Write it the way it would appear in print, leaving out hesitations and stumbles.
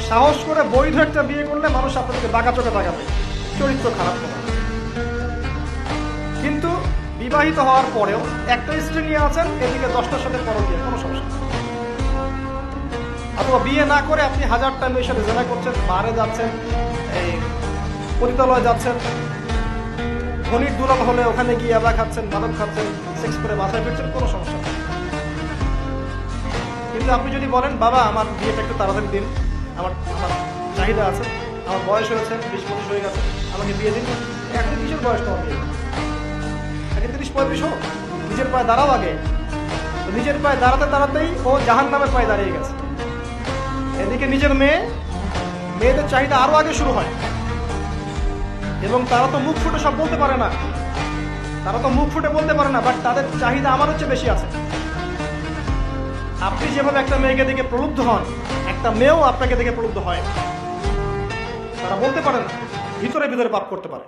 সাহস করে বৈধ একটা বিয়ে করলে মানুষ আপনাদেরকে বাঁকা চোখে তাকাবে, চরিত্র খারাপ হবে। কিন্তু বিবাহিত হওয়ার পরেও একটা স্ত্রী নিয়ে আছেন, এদিকে 10টার সাথে পরকীয়া, কোনো সমস্যা নেই। অথবা বিয়ে না করে আপনি 1000টা মেয়ের সাথে জেনা করছেন, বারে যাচ্ছেন, এই পতিতালয় যাচ্ছেন, ধনির দুলাল হলে ওখানে গিয়ে আবার খাচ্ছেন, মাদক খাচ্ছেন, সেক্স করে বাসায় ফিরছেন, কোনো সমস্যা নেই। কিন্তু আপনি যদি বলেন বাবা আমার বিয়েটা একটু তাড়াতাড়ি দিন, আমার আমার চাহিদা আছে, আমার বয়স হয়েছে 20-25 হয়ে গেছে, আমাকে বিয়ে দিন। এখন কিসের বয়স তোমার বিয়ে? এখন 30-35 হোক, নিজের পায়ে দাঁড়াও আগে। তো নিজের পায়ে দাঁড়াতে দাঁড়াতেই ও জাহান্নামের পায়ে দাঁড়িয়ে গেছে। এদিকে নিজের মেয়েদের চাহিদা আরো আগে শুরু হয়, এবং তারা তো মুখ ফুটে সব বলতে পারে না, বাট তাদের চাহিদা আমার হচ্ছে বেশি আছে। আপনি যেভাবে একটা মেয়েকে দেখে প্রলুব্ধ হন, একটা মেয়েও আপনাকে দেখে প্রলুব্ধ হয়। তারা বলতে পারে না, ভিতরে ভিতরে পাপ করতে পারে।